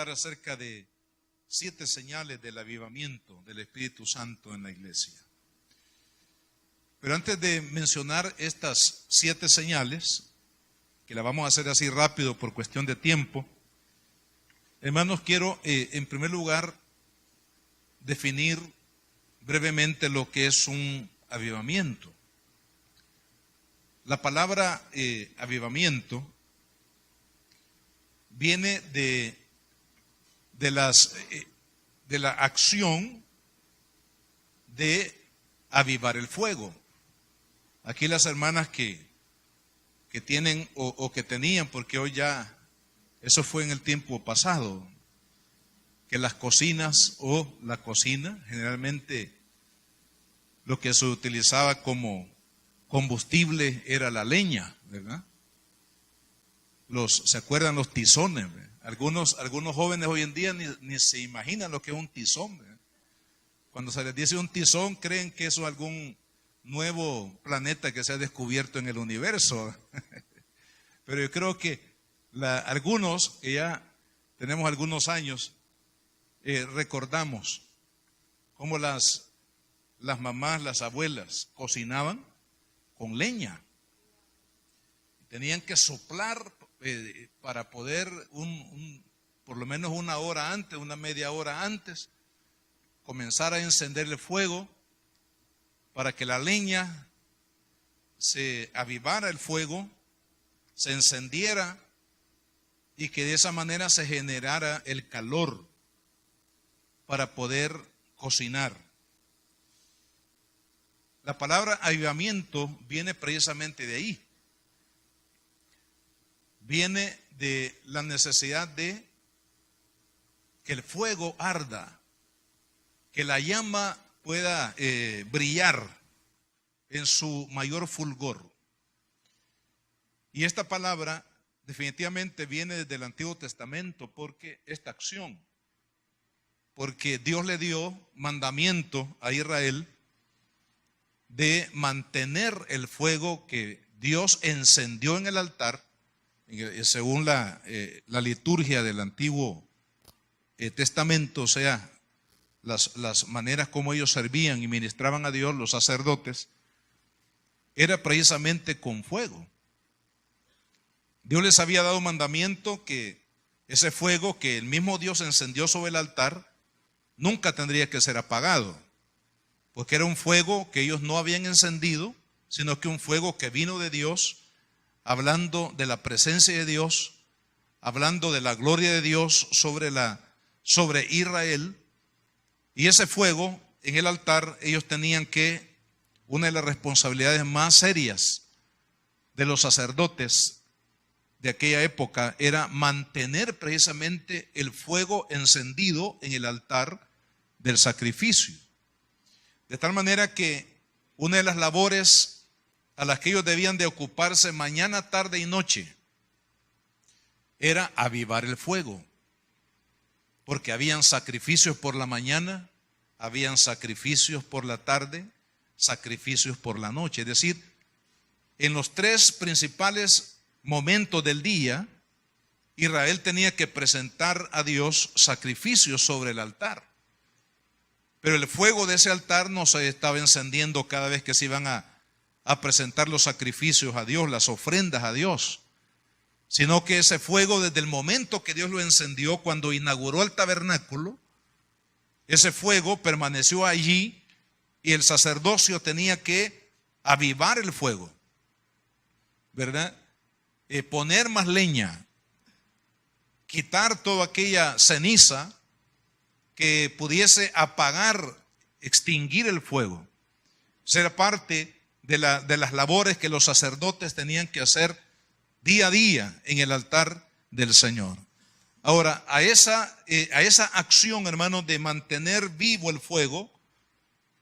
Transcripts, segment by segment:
hablar acerca de 7 señales del avivamiento del Espíritu Santo en la iglesia. Pero antes de mencionar estas 7 señales, que las vamos a hacer así rápido por cuestión de tiempo, hermanos, quiero en primer lugar definir brevemente lo que es un avivamiento. La palabra avivamiento viene de la acción de avivar el fuego. Aquí las hermanas que tienen o que tenían, porque hoy ya, eso fue en el tiempo pasado, que las cocinas o la cocina, generalmente lo que se utilizaba como combustible era la leña, ¿verdad? ¿Se acuerdan los tizones? Algunos jóvenes hoy en día ni se imaginan lo que es un tizón, ¿verdad? Cuando se les dice un tizón, creen que eso es algún nuevo planeta que se ha descubierto en el universo. Pero yo creo que algunos, que ya tenemos algunos años, recordamos cómo las mamás, las abuelas cocinaban con leña. Tenían que soplar para poder por lo menos una hora antes, una media hora antes, comenzar a encender el fuego para que la leña se avivara, el fuego se encendiera y que de esa manera se generara el calor para poder cocinar. La palabra avivamiento viene precisamente de ahí. Viene de la necesidad de que el fuego arda, que la llama pueda brillar en su mayor fulgor. Y esta palabra definitivamente viene desde el Antiguo Testamento, porque esta acción, porque Dios le dio mandamiento a Israel de mantener el fuego que Dios encendió en el altar, según la liturgia del Antiguo Testamento, o sea, las maneras como ellos servían y ministraban a Dios, los sacerdotes, era precisamente con fuego. Dios les había dado mandamiento que ese fuego que el mismo Dios encendió sobre el altar nunca tendría que ser apagado, porque era un fuego que ellos no habían encendido, sino que un fuego que vino de Dios, hablando de la presencia de Dios, hablando de la gloria de Dios sobre Israel. Y ese fuego en el altar, ellos tenían que, una de las responsabilidades más serias de los sacerdotes de aquella época era mantener precisamente el fuego encendido en el altar del sacrificio. De tal manera que una de las labores a las que ellos debían de ocuparse mañana, tarde y noche era avivar el fuego, porque habían sacrificios por la mañana, habían sacrificios por la tarde, sacrificios por la noche. Es decir, en los 3 principales momentos del día, Israel tenía que presentar a Dios sacrificios sobre el altar. Pero el fuego de ese altar no se estaba encendiendo cada vez que se iban a presentar los sacrificios a Dios, las ofrendas a Dios, sino que ese fuego, desde el momento que Dios lo encendió cuando inauguró el tabernáculo, ese fuego permaneció allí y el sacerdocio tenía que avivar el fuego, ¿verdad? Poner más leña, quitar toda aquella ceniza que pudiese apagar, extinguir el fuego. Ser parte de las labores que los sacerdotes tenían que hacer día a día en el altar del Señor. Ahora, a esa acción, hermanos, de mantener vivo el fuego,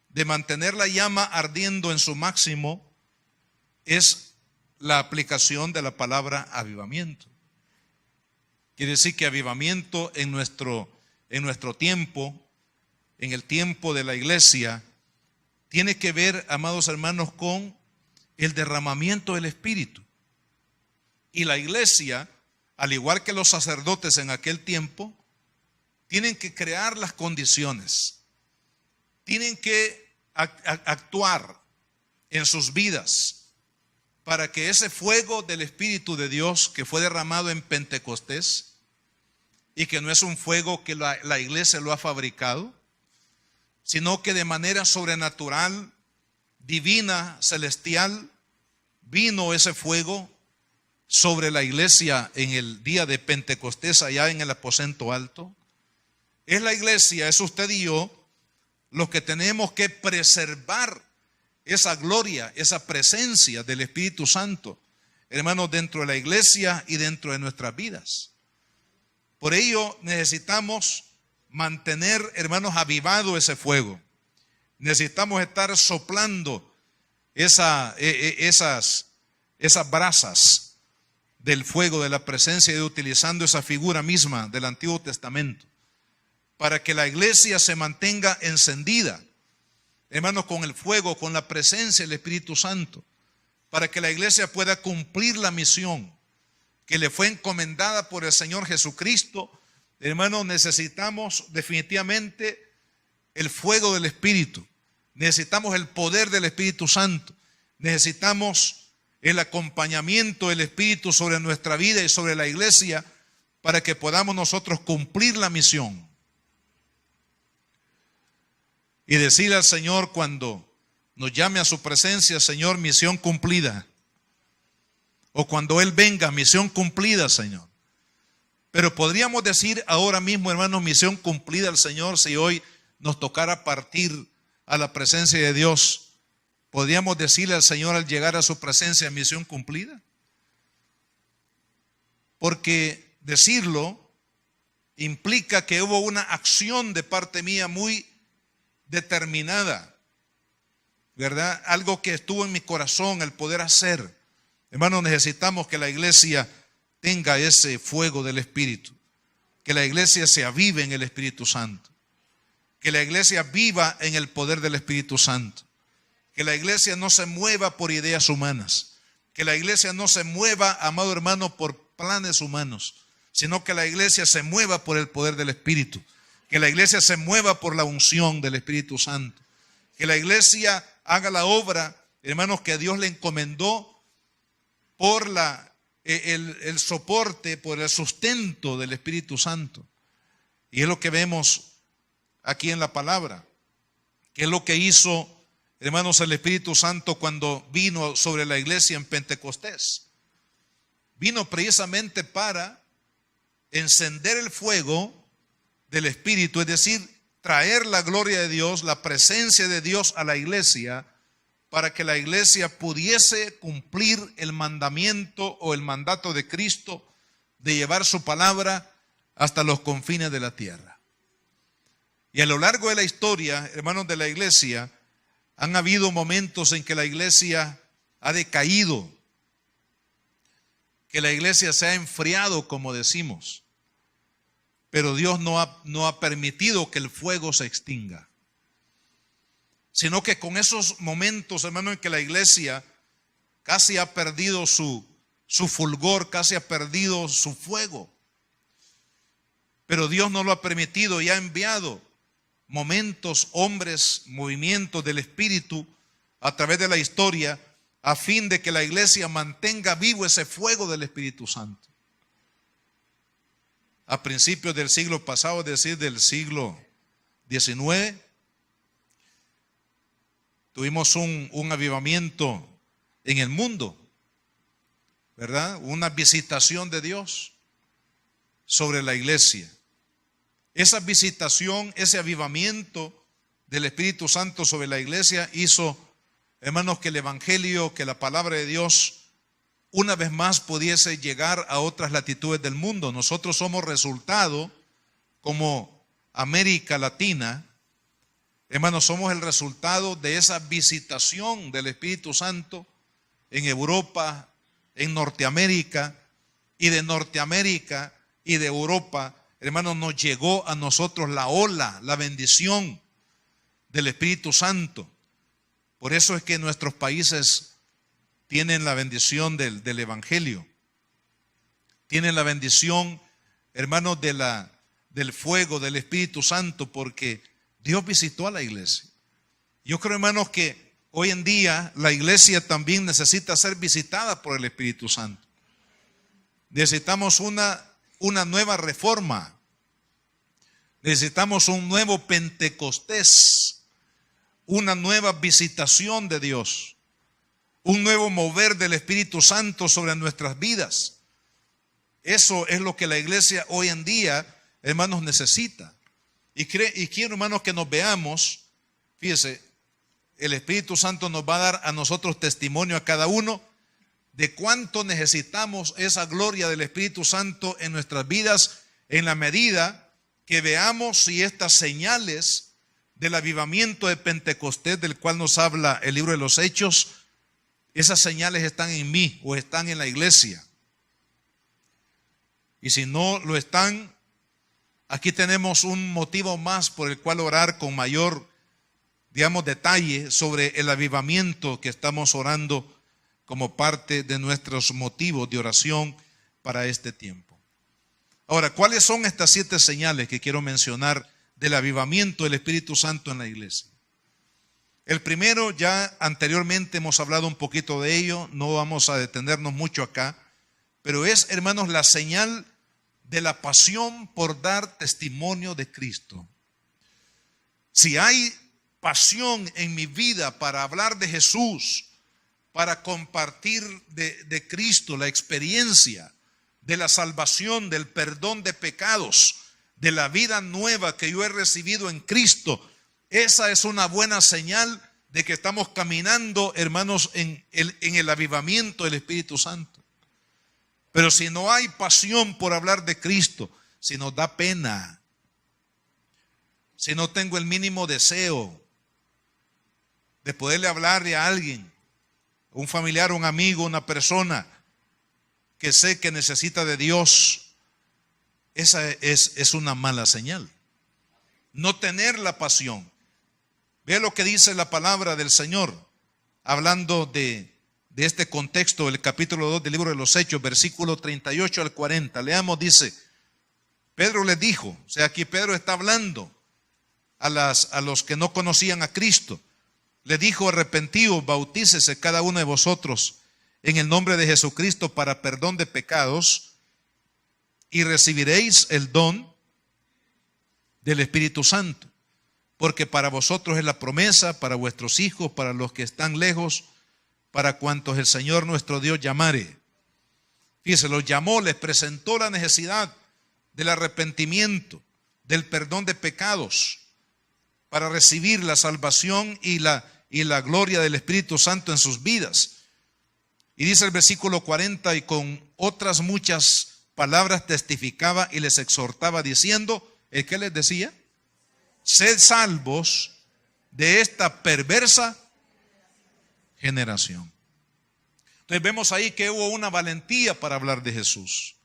de mantener la llama ardiendo en su máximo, es la aplicación de la palabra avivamiento. Quiere decir que avivamiento en nuestro tiempo, en el tiempo de la iglesia, tiene que ver, amados hermanos, con el derramamiento del Espíritu. Y la iglesia, al igual que los sacerdotes en aquel tiempo, tienen que crear las condiciones, tienen que actuar en sus vidas para que ese fuego del Espíritu de Dios que fue derramado en Pentecostés, y que no es un fuego que la iglesia lo ha fabricado, sino que de manera sobrenatural, divina, celestial, vino ese fuego sobre la iglesia en el día de Pentecostés allá en el aposento alto. Es la iglesia, es usted y yo, los que tenemos que preservar esa gloria, esa presencia del Espíritu Santo, hermanos, dentro de la iglesia y dentro de nuestras vidas. Por ello necesitamos mantener, hermanos, avivado ese fuego. Necesitamos estar soplando esas brasas del fuego de la presencia, y utilizando esa figura misma del Antiguo Testamento, para que la iglesia se mantenga encendida, hermanos, con el fuego, con la presencia del Espíritu Santo, para que la iglesia pueda cumplir la misión que le fue encomendada por el Señor Jesucristo. Hermanos, necesitamos definitivamente el fuego del Espíritu, necesitamos el poder del Espíritu Santo, necesitamos el acompañamiento del Espíritu sobre nuestra vida y sobre la iglesia, para que podamos nosotros cumplir la misión. Y decirle al Señor cuando nos llame a su presencia: Señor, misión cumplida. O cuando Él venga: misión cumplida, Señor. Pero podríamos decir ahora mismo, hermanos, misión cumplida al Señor, si hoy nos tocara partir a la presencia de Dios. ¿Podríamos decirle al Señor al llegar a su presencia: misión cumplida? Porque decirlo implica que hubo una acción de parte mía muy determinada, ¿verdad? Algo que estuvo en mi corazón, el poder hacer. Hermanos, necesitamos que la iglesia tenga ese fuego del Espíritu, que la iglesia se avive en el Espíritu Santo, que la iglesia viva en el poder del Espíritu Santo, que la iglesia no se mueva por ideas humanas, que la iglesia no se mueva, amado hermano, por planes humanos, sino que la iglesia se mueva por el poder del Espíritu, que la iglesia se mueva por la unción del Espíritu Santo, que la iglesia haga la obra, hermanos, que Dios le encomendó por el soporte, por el sustento del Espíritu Santo. Y es lo que vemos aquí en la palabra, que es lo que hizo, hermanos, el Espíritu Santo cuando vino sobre la iglesia en Pentecostés. Vino precisamente para encender el fuego del Espíritu, es decir, traer la gloria de Dios, la presencia de Dios a la iglesia, para que la iglesia pudiese cumplir el mandamiento o el mandato de Cristo de llevar su palabra hasta los confines de la tierra. Y a lo largo de la historia, hermanos, de la iglesia, han habido momentos en que la iglesia ha decaído, que la iglesia se ha enfriado, como decimos, pero Dios no ha permitido que el fuego se extinga, sino que con esos momentos, hermano, en que la iglesia casi ha perdido su fulgor, casi ha perdido su fuego, pero Dios no lo ha permitido y ha enviado momentos, hombres, movimientos del Espíritu a través de la historia, a fin de que la iglesia mantenga vivo ese fuego del Espíritu Santo. A principios del siglo pasado, es decir, del siglo XIX, tuvimos un avivamiento en el mundo, ¿verdad? Una visitación de Dios sobre la iglesia. Esa visitación, ese avivamiento del Espíritu Santo sobre la iglesia hizo, hermanos, que el Evangelio, que la palabra de Dios una vez más pudiese llegar a otras latitudes del mundo. Nosotros somos resultado, como América Latina, hermanos, somos el resultado de esa visitación del Espíritu Santo en Europa, en Norteamérica, y de Norteamérica y de Europa, hermanos, nos llegó a nosotros la ola, la bendición del Espíritu Santo. Por eso es que nuestros países tienen la bendición del Evangelio. Tienen la bendición, hermanos, de del fuego del Espíritu Santo, porque Dios visitó a la iglesia. Yo creo, hermanos, que hoy en día la iglesia también necesita ser visitada por el Espíritu Santo. Necesitamos una nueva reforma. Necesitamos un nuevo Pentecostés, una nueva visitación de Dios, un nuevo mover del Espíritu Santo sobre nuestras vidas. Eso es lo que la iglesia hoy en día, hermanos, necesita. Y quiero, hermanos, que nos veamos. Fíjese, el Espíritu Santo nos va a dar a nosotros testimonio a cada uno de cuánto necesitamos esa gloria del Espíritu Santo en nuestras vidas, en la medida que veamos si estas señales del avivamiento de Pentecostés, del cual nos habla el libro de los Hechos, esas señales están en mí o están en la iglesia. Y si no lo están, aquí tenemos un motivo más por el cual orar con mayor, digamos, detalle sobre el avivamiento que estamos orando como parte de nuestros motivos de oración para este tiempo. Ahora, ¿cuáles son estas 7 señales que quiero mencionar del avivamiento del Espíritu Santo en la iglesia? El primero, ya anteriormente hemos hablado un poquito de ello, no vamos a detenernos mucho acá, pero es, hermanos, la señal de la pasión por dar testimonio de Cristo. Si hay pasión en mi vida para hablar de Jesús, para compartir de Cristo, la experiencia de la salvación, del perdón de pecados, de la vida nueva que yo he recibido en Cristo, esa es una buena señal de que estamos caminando, hermanos, en el avivamiento del Espíritu Santo. Pero si no hay pasión por hablar de Cristo, si nos da pena, si no tengo el mínimo deseo de poderle hablarle a alguien, un familiar, un amigo, una persona que sé que necesita de Dios, esa es una mala señal. No tener la pasión. Ve lo que dice la palabra del Señor, hablando de este contexto, el capítulo 2 del libro de los Hechos, versículo 38 al 40. Leamos, dice, Pedro les dijo, o sea, aquí Pedro está hablando a los que no conocían a Cristo. Le dijo, arrepentíos, bautícese cada uno de vosotros en el nombre de Jesucristo para perdón de pecados y recibiréis el don del Espíritu Santo. Porque para vosotros es la promesa, para vuestros hijos, para los que están lejos, para cuantos el Señor nuestro Dios llamare. Fíjense, los llamó, les presentó la necesidad del arrepentimiento, del perdón de pecados, para recibir la salvación y la gloria del Espíritu Santo en sus vidas. Y dice el versículo 40, y con otras muchas palabras testificaba y les exhortaba diciendo, ¿el qué les decía? Sed salvos de esta perversa generación. Entonces vemos ahí que hubo una valentía para hablar de Jesús,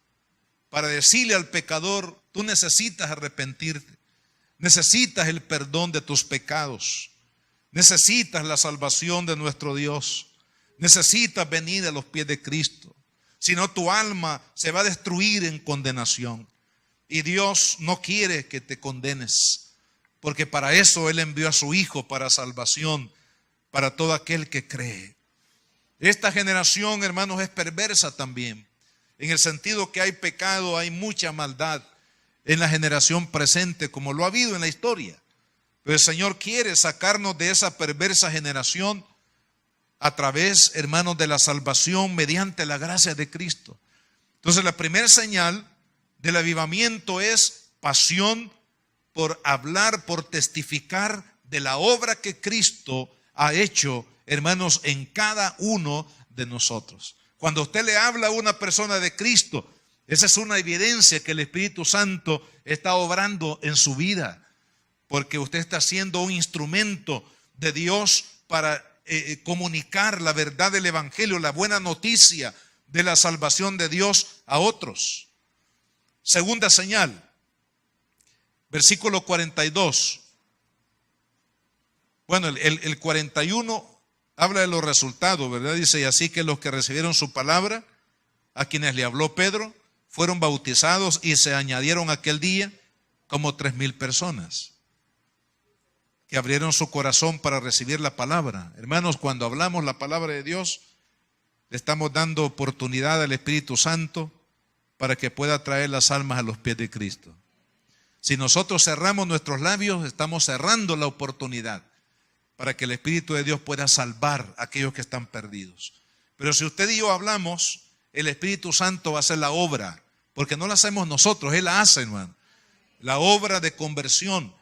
para decirle al pecador, tú necesitas arrepentirte, necesitas el perdón de tus pecados, necesitas la salvación de nuestro Dios, necesitas venir a los pies de Cristo, si no tu alma se va a destruir en condenación. Y Dios no quiere que te condenes, porque para eso Él envió a su Hijo para salvación, para todo aquel que cree. Esta generación, hermanos, es perversa también, en el sentido que hay pecado, hay mucha maldad en la generación presente, como lo ha habido en la historia. Pero el Señor quiere sacarnos de esa perversa generación a través, hermanos, de la salvación mediante la gracia de Cristo. Entonces, la primera señal del avivamiento es pasión por hablar, por testificar de la obra que Cristo ha hecho, hermanos, en cada uno de nosotros. Cuando usted le habla a una persona de Cristo, esa es una evidencia que el Espíritu Santo está obrando en su vida, porque usted está siendo un instrumento de Dios para comunicar la verdad del Evangelio, la buena noticia de la salvación de Dios a otros. Segunda señal, versículo 42. Bueno, el 41 habla de los resultados, ¿verdad? Dice, y así que los que recibieron su palabra, a quienes le habló Pedro, fueron bautizados y se añadieron aquel día como 3,000 personas que abrieron su corazón para recibir la palabra. Hermanos, cuando hablamos la palabra de Dios, le estamos dando oportunidad al Espíritu Santo para que pueda traer las almas a los pies de Cristo. Si nosotros cerramos nuestros labios, estamos cerrando la oportunidad para que el Espíritu de Dios pueda salvar a aquellos que están perdidos. Pero si usted y yo hablamos, el Espíritu Santo va a hacer la obra, porque no la hacemos nosotros, Él la hace, hermano. La obra de conversión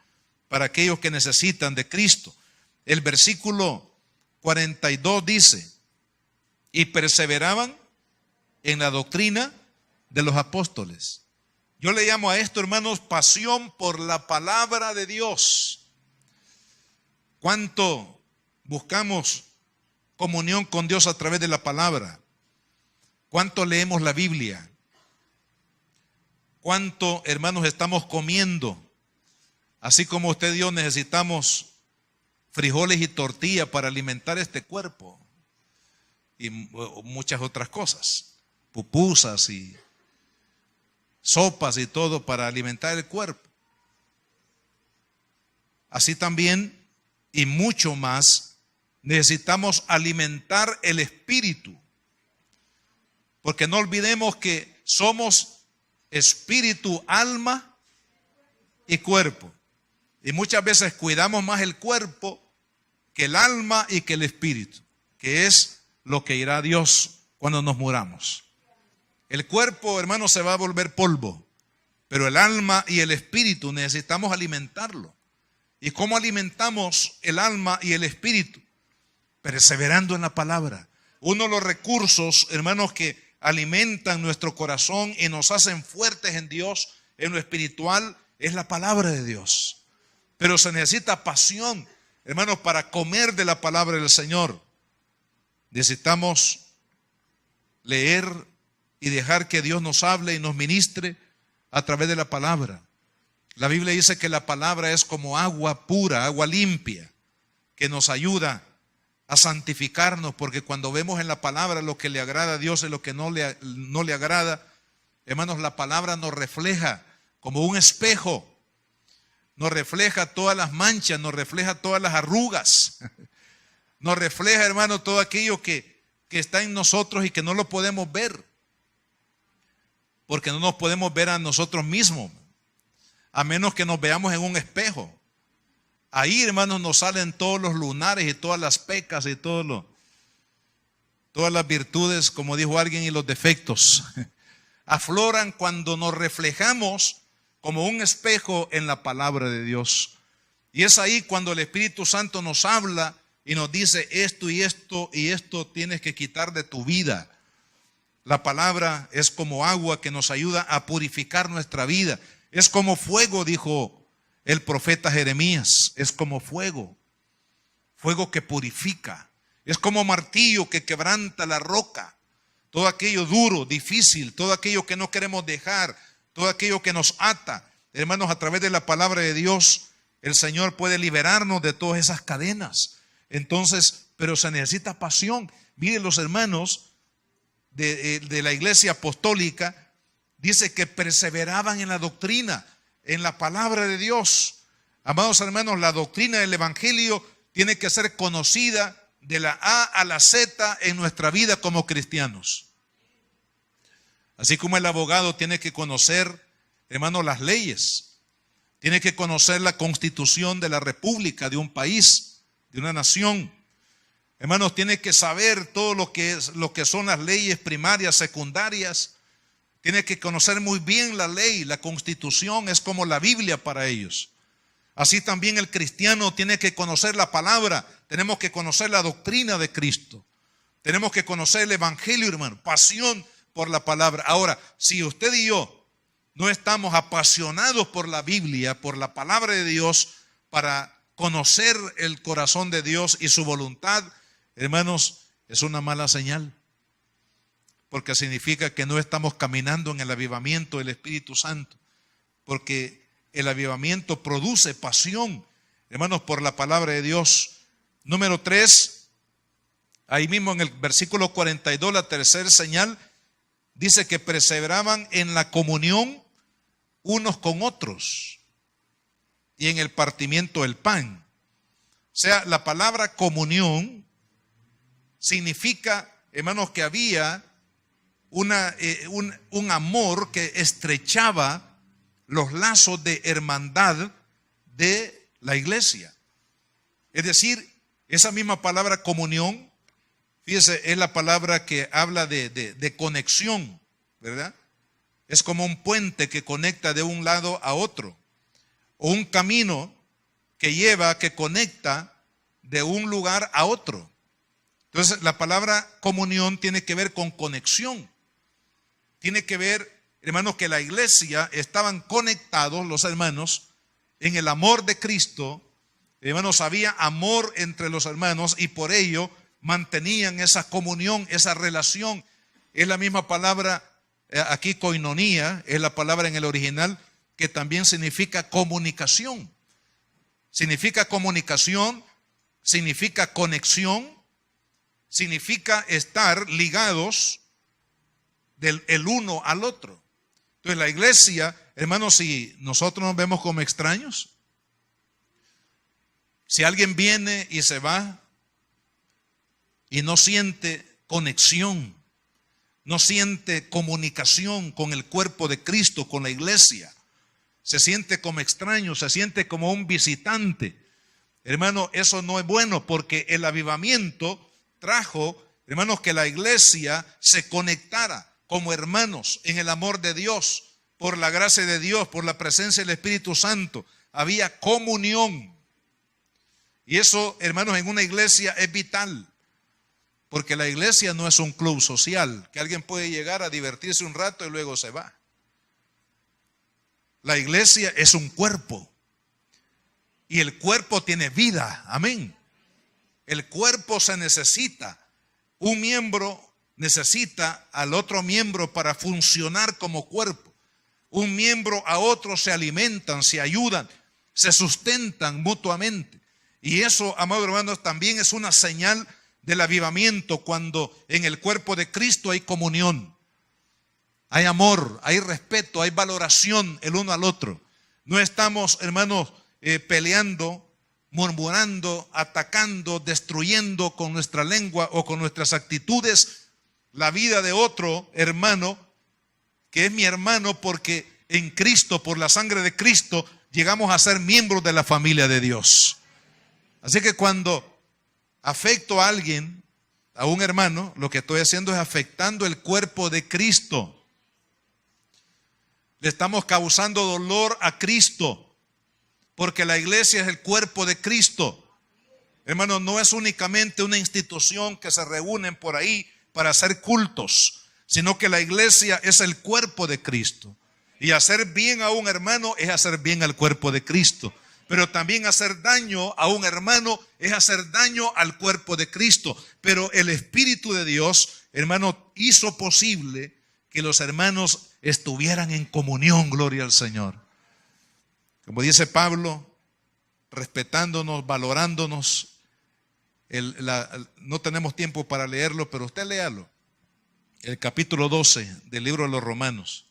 para aquellos que necesitan de Cristo. El versículo 42 dice: y perseveraban en la doctrina de los apóstoles. Yo le llamo a esto, hermanos, pasión por la palabra de Dios. ¿Cuánto buscamos comunión con Dios a través de la palabra? ¿Cuánto leemos la Biblia? ¿Cuánto, hermanos, estamos comiendo? Así como usted y yo necesitamos frijoles y tortilla para alimentar este cuerpo y muchas otras cosas, pupusas y sopas y todo para alimentar el cuerpo. Así también y mucho más necesitamos alimentar el espíritu, porque no olvidemos que somos espíritu, alma y cuerpo. Y muchas veces cuidamos más el cuerpo que el alma y que el espíritu, que es lo que irá a Dios cuando nos muramos. El cuerpo, hermano, se va a volver polvo, pero el alma y el espíritu necesitamos alimentarlo. ¿Y cómo alimentamos el alma y el espíritu? Perseverando en la palabra. Uno de los recursos, hermanos, que alimentan nuestro corazón y nos hacen fuertes en Dios, en lo espiritual, es la palabra de Dios. Pero se necesita pasión, hermanos, para comer de la palabra del Señor. Necesitamos leer y dejar que Dios nos hable y nos ministre a través de la palabra. La Biblia dice que la palabra es como agua pura, agua limpia, que nos ayuda a santificarnos, porque cuando vemos en la palabra lo que le agrada a Dios y lo que no le agrada, hermanos, la palabra nos refleja como un espejo. Nos refleja todas las manchas, nos refleja todas las arrugas. Nos refleja, hermano, todo aquello que está en nosotros y que no lo podemos ver. Porque no nos podemos ver a nosotros mismos, a menos que nos veamos en un espejo. Ahí, hermanos, nos salen todos los lunares y todas las pecas y todas las virtudes, como dijo alguien, y los defectos. Afloran cuando nos reflejamos como un espejo en la palabra de Dios. Y es ahí cuando el Espíritu Santo nos habla y nos dice esto y esto y esto tienes que quitar de tu vida. La palabra es como agua que nos ayuda a purificar nuestra vida. Es como fuego, dijo el profeta Jeremías. Es como fuego, fuego que purifica. Es como martillo que quebranta la roca. Todo aquello duro, difícil, todo aquello que no queremos dejar, todo aquello que nos ata. Hermanos, a través de la palabra de Dios, el Señor puede liberarnos de todas esas cadenas. Entonces, pero se necesita pasión. Miren, los hermanos de la iglesia apostólica, dice que perseveraban en la doctrina, en la palabra de Dios. Amados hermanos, la doctrina del evangelio tiene que ser conocida de la A a la Z en nuestra vida como cristianos. Así como el abogado tiene que conocer, hermanos, las leyes, tiene que conocer la constitución de la república, de un país, de una nación. Hermanos, tiene que saber todo lo que son las leyes primarias, secundarias. Tiene que conocer muy bien la ley, la constitución es como la Biblia para ellos. Así también el cristiano tiene que conocer la palabra. Tenemos que conocer la doctrina de Cristo. Tenemos que conocer el evangelio, hermano. Pasión por la palabra. Ahora, si usted y yo no estamos apasionados por la Biblia, por la palabra de Dios, para conocer el corazón de Dios y su voluntad, hermanos, es una mala señal. Porque significa que no estamos caminando en el avivamiento del Espíritu Santo. Porque el avivamiento produce pasión, hermanos, por la palabra de Dios. Número 3, ahí mismo en el versículo 42, la tercera señal, dice que perseveraban en la comunión unos con otros. y en el partimiento del pan. O sea, la palabra comunión significa, hermanos, que había un amor que estrechaba los lazos de hermandad de la iglesia. Es decir, esa misma palabra comunión, fíjese, es la palabra que habla de conexión, ¿verdad? Es como un puente que conecta de un lado a otro, o un camino que conecta de un lugar a otro. Entonces, la palabra comunión tiene que ver con conexión. Tiene que ver, hermanos, que la iglesia estaban conectados, los hermanos, en el amor de Cristo. Hermanos, había amor entre los hermanos y por ello mantenían esa comunión, esa relación. Es la misma palabra, aquí koinonía, es la palabra en el original que también significa comunicación. Significa comunicación, significa conexión, significa estar ligados el uno al otro. Entonces la iglesia, hermanos, si nosotros nos vemos como extraños, si alguien viene y se va y no siente conexión, no siente comunicación con el cuerpo de Cristo, con la iglesia, se siente como extraño, se siente como un visitante, hermano, eso no es bueno, porque el avivamiento trajo, hermanos, que la iglesia se conectara como hermanos en el amor de Dios, por la gracia de Dios, por la presencia del Espíritu Santo. Había comunión. Y eso, hermanos, en una iglesia es vital, porque la iglesia no es un club social, que alguien puede llegar a divertirse un rato y luego se va. La iglesia es un cuerpo, y el cuerpo tiene vida, amén. El cuerpo se necesita, un miembro necesita al otro miembro para funcionar como cuerpo. Un miembro a otro se alimentan, se ayudan, se sustentan mutuamente. Y eso, amados hermanos, también es una señal del avivamiento, cuando en el cuerpo de Cristo hay comunión, hay amor, hay respeto, hay valoración el uno al otro. No estamos, hermanos, peleando, murmurando, atacando, destruyendo con nuestra lengua o con nuestras actitudes la vida de otro hermano, que es mi hermano, porque en Cristo, por la sangre de Cristo, llegamos a ser miembros de la familia de Dios. Así que cuando afecto a alguien, a un hermano, lo que estoy haciendo es afectando el cuerpo de Cristo. Le estamos causando dolor a Cristo, porque la iglesia es el cuerpo de Cristo. Hermano, no es únicamente una institución que se reúnen por ahí para hacer cultos, sino que la iglesia es el cuerpo de Cristo. Y hacer bien a un hermano es hacer bien al cuerpo de Cristo. Pero también hacer daño a un hermano es hacer daño al cuerpo de Cristo. Pero el Espíritu de Dios, hermano, hizo posible que los hermanos estuvieran en comunión, gloria al Señor. Como dice Pablo, respetándonos, valorándonos. No tenemos tiempo para leerlo, pero usted léalo. El capítulo 12 del libro de los Romanos.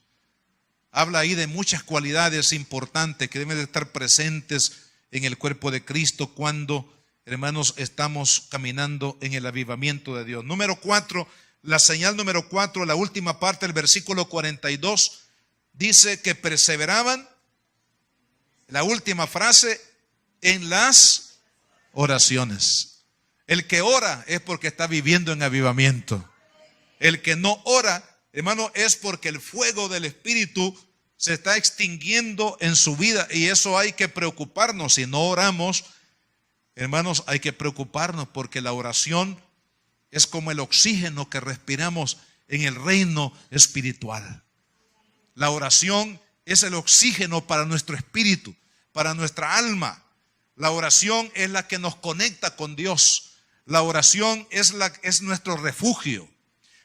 Habla ahí de muchas cualidades importantes que deben de estar presentes en el cuerpo de Cristo cuando, hermanos, estamos caminando en el avivamiento de Dios. Número 4, la señal número 4, la última parte del versículo 42, dice que perseveraban, la última frase, en las oraciones. El que ora es porque está viviendo en avivamiento. El que no ora, hermano, es porque el fuego del Espíritu se está extinguiendo en su vida, y eso hay que preocuparnos. Si no oramos, hermanos, hay que preocuparnos, porque la oración es como el oxígeno que respiramos en el reino espiritual. La oración es el oxígeno para nuestro espíritu, para nuestra alma. La oración es la que nos conecta con Dios. La oración es nuestro refugio.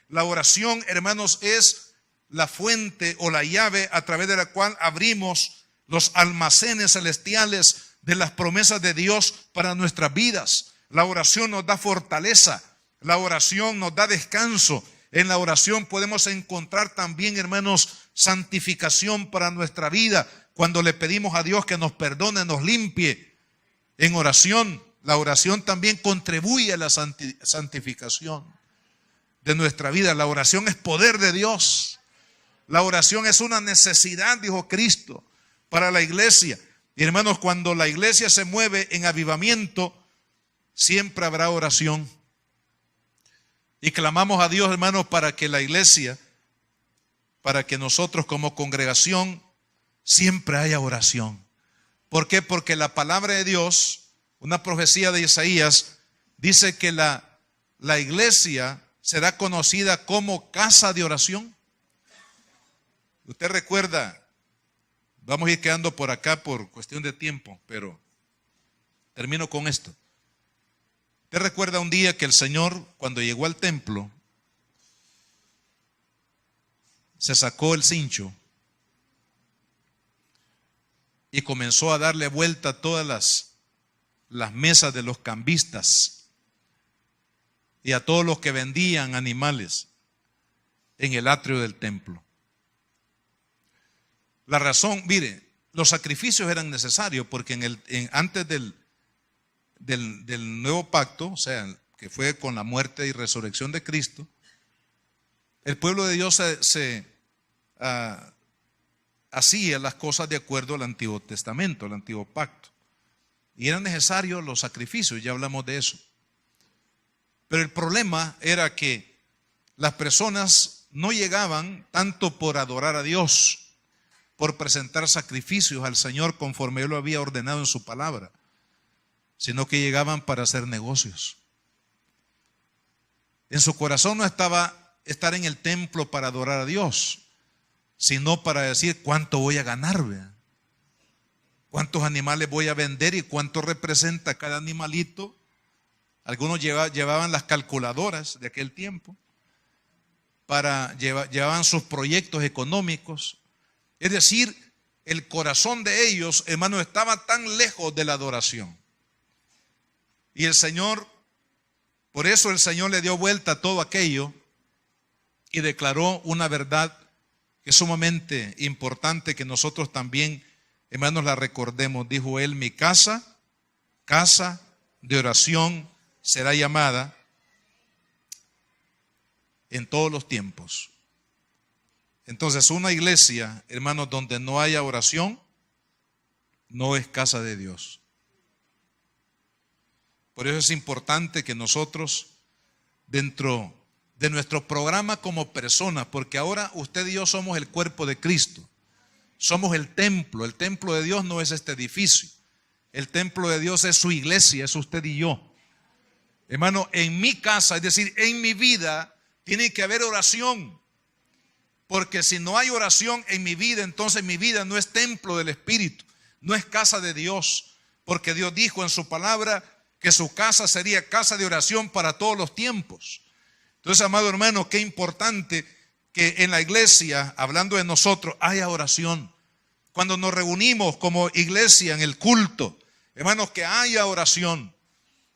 La oración, hermanos, es la fuente o la llave a través de la cual abrimos los almacenes celestiales de las promesas de Dios para nuestras vidas. La oración nos da fortaleza, la oración nos da descanso. En la oración podemos encontrar también, hermanos, santificación para nuestra vida, cuando le pedimos a Dios que nos perdone, nos limpie en oración. La oración también contribuye a la santificación de nuestra vida. La oración es poder de Dios. La oración es una necesidad, dijo Cristo, para la iglesia. Y hermanos, cuando la iglesia se mueve en avivamiento, siempre habrá oración. Y clamamos a Dios, hermanos, para que la iglesia, para que nosotros como congregación, siempre haya oración. ¿Por qué? Porque la palabra de Dios, una profecía de Isaías, dice que la iglesia será conocida como casa de oración. Usted recuerda, vamos a ir quedando por acá por cuestión de tiempo, pero termino con esto. ¿Usted recuerda un día que el Señor, cuando llegó al templo, se sacó el cincho y comenzó a darle vuelta a todas las mesas de los cambistas y a todos los que vendían animales en el atrio del templo? La razón, mire, los sacrificios eran necesarios porque antes del nuevo pacto, o sea, que fue con la muerte y resurrección de Cristo, el pueblo de Dios hacía las cosas de acuerdo al Antiguo Testamento, al Antiguo Pacto. Y eran necesarios los sacrificios, ya hablamos de eso. Pero el problema era que las personas no llegaban tanto por adorar a Dios, por presentar sacrificios al Señor conforme Él lo había ordenado en su palabra, sino que llegaban para hacer negocios. En su corazón no estaba estar en el templo para adorar a Dios, sino para decir cuánto voy a ganar, ¿verdad? Cuántos animales voy a vender y cuánto representa cada animalito. Algunos llevaban las calculadoras de aquel tiempo, llevaban sus proyectos económicos. Es decir, el corazón de ellos, hermanos, estaba tan lejos de la adoración. Y el Señor, por eso el Señor le dio vuelta a todo aquello y declaró una verdad que es sumamente importante que nosotros también, hermanos, la recordemos. Dijo Él: mi casa de oración será llamada en todos los tiempos. Entonces, una iglesia, hermanos, donde no haya oración, no es casa de Dios. Por eso es importante que nosotros, dentro de nuestro programa como personas, porque ahora usted y yo somos el cuerpo de Cristo, somos el templo de Dios no es este edificio, el templo de Dios es su iglesia, es usted y yo. Hermano, en mi casa, es decir, en mi vida, tiene que haber oración. Porque si no hay oración en mi vida, entonces mi vida no es templo del Espíritu, no es casa de Dios. Porque Dios dijo en su palabra que su casa sería casa de oración para todos los tiempos. Entonces, amado hermano, qué importante que en la iglesia, hablando de nosotros, haya oración. Cuando nos reunimos como iglesia en el culto, hermanos, que haya oración.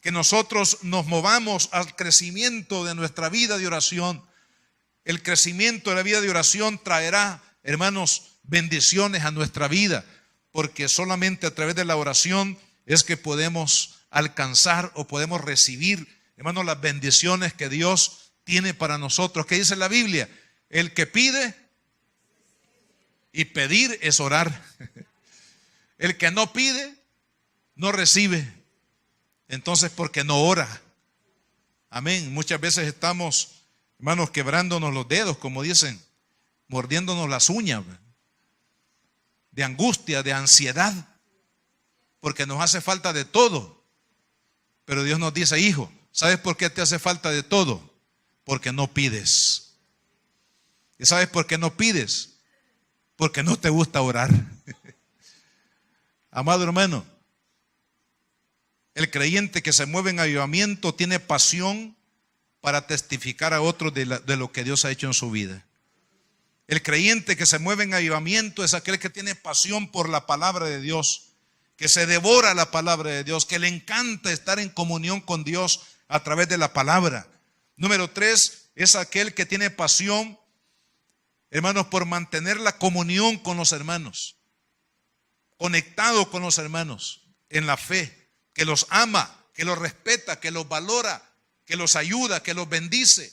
Que nosotros nos movamos al crecimiento de nuestra vida de oración. El crecimiento de la vida de oración traerá, hermanos, bendiciones a nuestra vida, porque solamente a través de la oración es que podemos alcanzar o podemos recibir, hermanos, las bendiciones que Dios tiene para nosotros. ¿Qué dice la Biblia? El que pide, y pedir es orar. El que no pide, no recibe. Entonces, porque no ora. Amén. Muchas veces estamos, hermanos, quebrándonos los dedos, como dicen, mordiéndonos las uñas, de angustia, de ansiedad, porque nos hace falta de todo. Pero Dios nos dice: hijo, ¿sabes por qué te hace falta de todo? Porque no pides. ¿Y sabes por qué no pides? Porque no te gusta orar. Amado hermano, el creyente que se mueve en avivamiento tiene pasión para testificar a otros de lo que Dios ha hecho en su vida. El creyente que se mueve en avivamiento es aquel que tiene pasión por la palabra de Dios, que se devora la palabra de Dios, que le encanta estar en comunión con Dios a través de la palabra. Número 3, es aquel que tiene pasión, hermanos, por mantener la comunión con los hermanos. conectado con los hermanos en la fe, que los ama, que los respeta, que los valora, que los ayuda, que los bendice.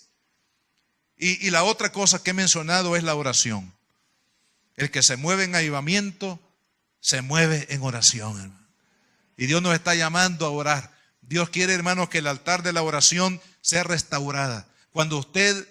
Y la otra cosa que he mencionado es la oración. El que se mueve en avivamiento, se mueve en oración, hermano. Y Dios nos está llamando a orar. Dios quiere, hermanos, que el altar de la oración sea restaurada. Cuando usted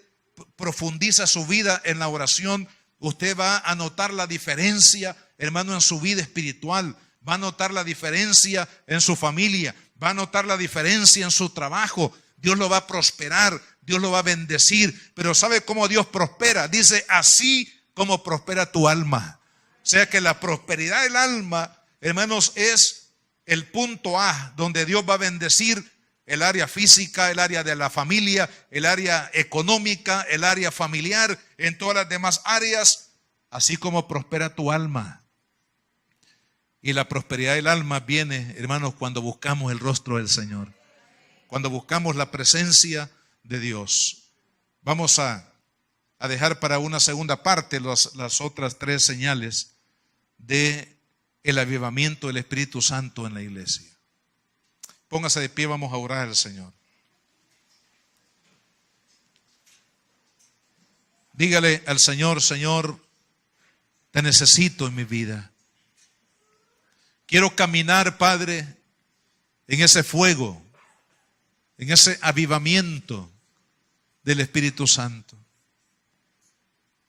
profundiza su vida en la oración, usted va a notar la diferencia, hermano, en su vida espiritual. Va a notar la diferencia en su familia. Va a notar la diferencia en su trabajo. Dios lo va a prosperar. Dios lo va a bendecir. Pero ¿sabe cómo Dios prospera? Dice, así como prospera tu alma. O sea que la prosperidad del alma, hermanos, es el punto A, donde Dios va a bendecir el área física, el área de la familia, el área económica, el área familiar, en todas las demás áreas, así como prospera tu alma. Y la prosperidad del alma viene, hermanos, cuando buscamos el rostro del Señor, cuando buscamos la presencia de Dios. Vamos a dejar para una segunda parte las otras tres señales de el avivamiento del Espíritu Santo en la iglesia. Póngase de pie, vamos a orar al Señor. Dígale al Señor, Señor, te necesito en mi vida. Quiero caminar, Padre, en ese fuego, en ese avivamiento del Espíritu Santo.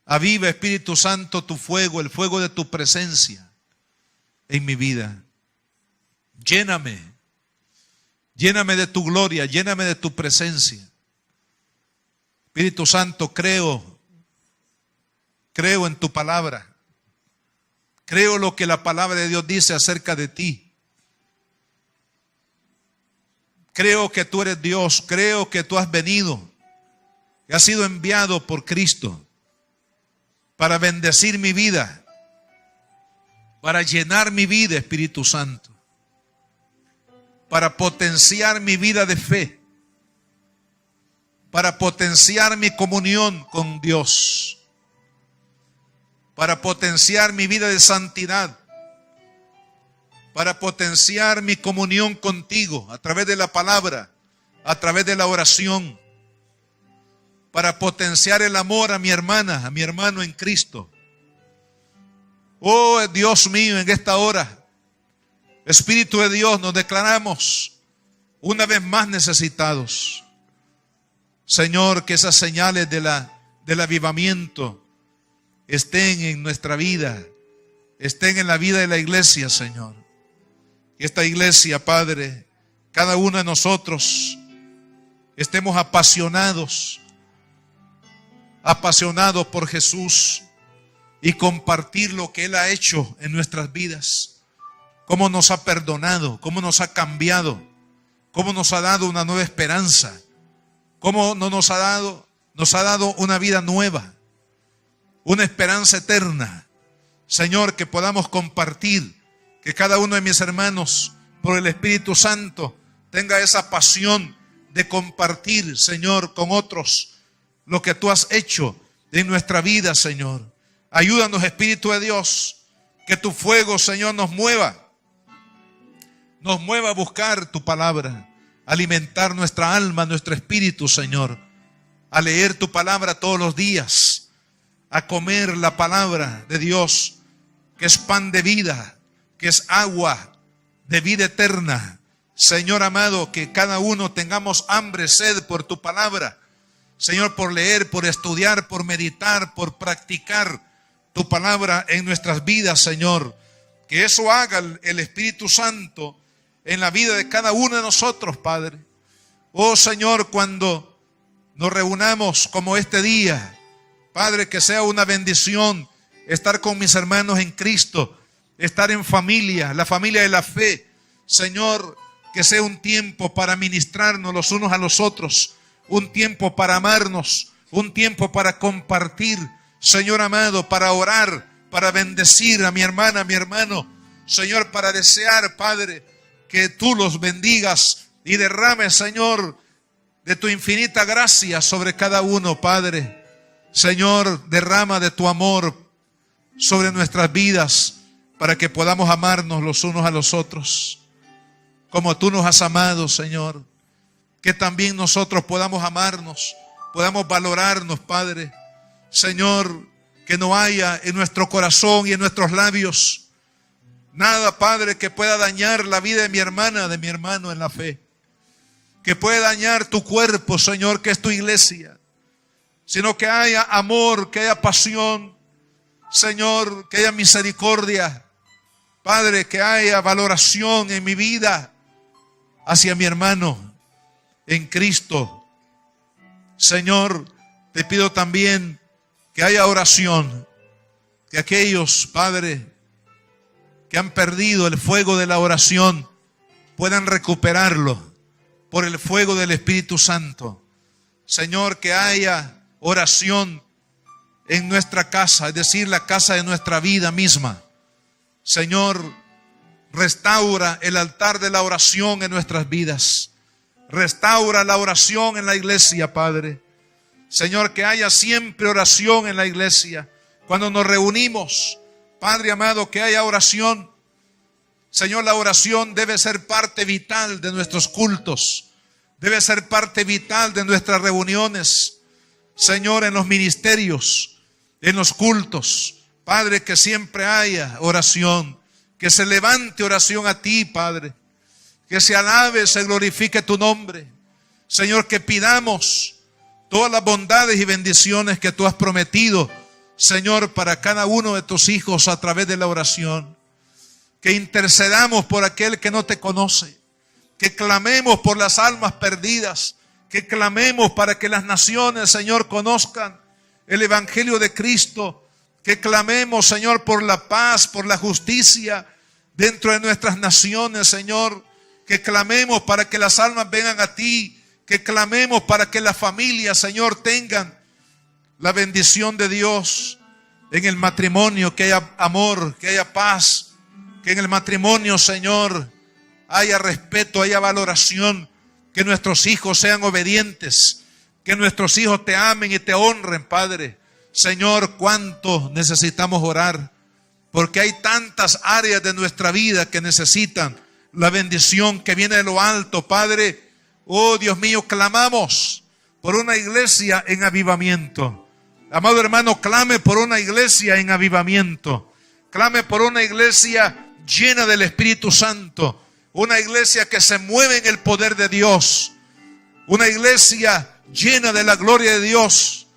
Aviva, Espíritu Santo, tu fuego, el fuego de tu presencia en mi vida. Lléname de tu gloria, lléname de tu presencia. Espíritu Santo, creo en tu palabra. Creo lo que la palabra de Dios dice acerca de ti. Creo que tú eres Dios, creo que tú has venido, que has sido enviado por Cristo para bendecir mi vida, para llenar mi vida, Espíritu Santo, para potenciar mi vida de fe, para potenciar mi comunión con Dios, para potenciar mi vida de santidad, para potenciar mi comunión contigo a través de la palabra, a través de la oración, para potenciar el amor a mi hermana, a mi hermano en Cristo. Oh Dios mío, en esta hora, Espíritu de Dios, nos declaramos una vez más necesitados. Señor, que esas señales del avivamiento estén en nuestra vida, estén en la vida de la iglesia, Señor. Que esta iglesia, Padre, cada uno de nosotros estemos apasionados por Jesús y compartir lo que Él ha hecho en nuestras vidas. Cómo nos ha perdonado, cómo nos ha cambiado, cómo nos ha dado una nueva esperanza, cómo nos ha dado una vida nueva, una esperanza eterna. Señor, que podamos compartir, que cada uno de mis hermanos, por el Espíritu Santo, tenga esa pasión de compartir, Señor, con otros lo que tú has hecho en nuestra vida, Señor. Ayúdanos, Espíritu de Dios, que tu fuego, Señor, nos mueva a buscar tu palabra, a alimentar nuestra alma, nuestro espíritu, Señor, a leer tu palabra todos los días, a comer la palabra de Dios, que es pan de vida, que es agua de vida eterna. Señor amado, que cada uno tengamos hambre, sed por tu palabra, Señor, por leer, por estudiar, por meditar, por practicar tu palabra en nuestras vidas, Señor. Que eso haga el Espíritu Santo en la vida de cada uno de nosotros, Padre. Oh Señor, cuando nos reunamos como este día, Padre, que sea una bendición estar con mis hermanos en Cristo, estar en familia, la familia de la fe. Señor, que sea un tiempo para ministrarnos los unos a los otros, un tiempo para amarnos, un tiempo para compartir, Señor amado, para orar, para bendecir a mi hermana, a mi hermano, Señor, para desear, Padre, que tú los bendigas y derrames, Señor, de tu infinita gracia sobre cada uno, Padre. Señor, derrama de tu amor sobre nuestras vidas, para que podamos amarnos los unos a los otros, como tú nos has amado, Señor. Que también nosotros podamos amarnos, podamos valorarnos, Padre. Señor, que no haya en nuestro corazón y en nuestros labios nada, Padre, que pueda dañar la vida de mi hermana, de mi hermano en la fe. Que pueda dañar tu cuerpo, Señor, que es tu iglesia. Sino que haya amor, que haya pasión, Señor, que haya misericordia. Padre, que haya valoración en mi vida hacia mi hermano en Cristo. Señor, te pido también que haya oración, que aquellos, Padre, que han perdido el fuego de la oración puedan recuperarlo por el fuego del Espíritu Santo. Señor, que haya oración en nuestra casa, es decir, la casa de nuestra vida misma. Señor, restaura el altar de la oración en nuestras vidas. Restaura la oración en la iglesia, Padre. Señor, que haya siempre oración en la iglesia. Cuando nos reunimos, Padre amado, que haya oración. Señor, la oración debe ser parte vital de nuestros cultos. Debe ser parte vital de nuestras reuniones. Señor, en los ministerios, en los cultos. Padre, que siempre haya oración. Que se levante oración a ti, Padre. Que se alabe, se glorifique tu nombre. Señor, que pidamos todas las bondades y bendiciones que tú has prometido, Señor, para cada uno de tus hijos a través de la oración. Que intercedamos por aquel que no te conoce. Que clamemos por las almas perdidas. Que clamemos para que las naciones, Señor, conozcan el Evangelio de Cristo. Que clamemos, Señor, por la paz, por la justicia dentro de nuestras naciones, Señor. Que clamemos para que las almas vengan a ti. Que clamemos para que las familias, Señor, tengan la bendición de Dios en el matrimonio. Que haya amor, que haya paz. Que en el matrimonio, Señor, haya respeto, haya valoración. Que nuestros hijos sean obedientes. Que nuestros hijos te amen y te honren, Padre. Señor, cuánto necesitamos orar. Porque hay tantas áreas de nuestra vida que necesitan la bendición que viene de lo alto, Padre. Oh Dios mío, clamamos por una iglesia en avivamiento. Amado hermano, clame por una iglesia en avivamiento. Clame por una iglesia llena del Espíritu Santo. Una iglesia que se mueve en el poder de Dios. Una iglesia llena de la gloria de Dios.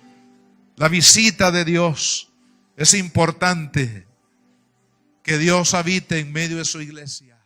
La visita de Dios. Es importante que Dios habite en medio de su iglesia.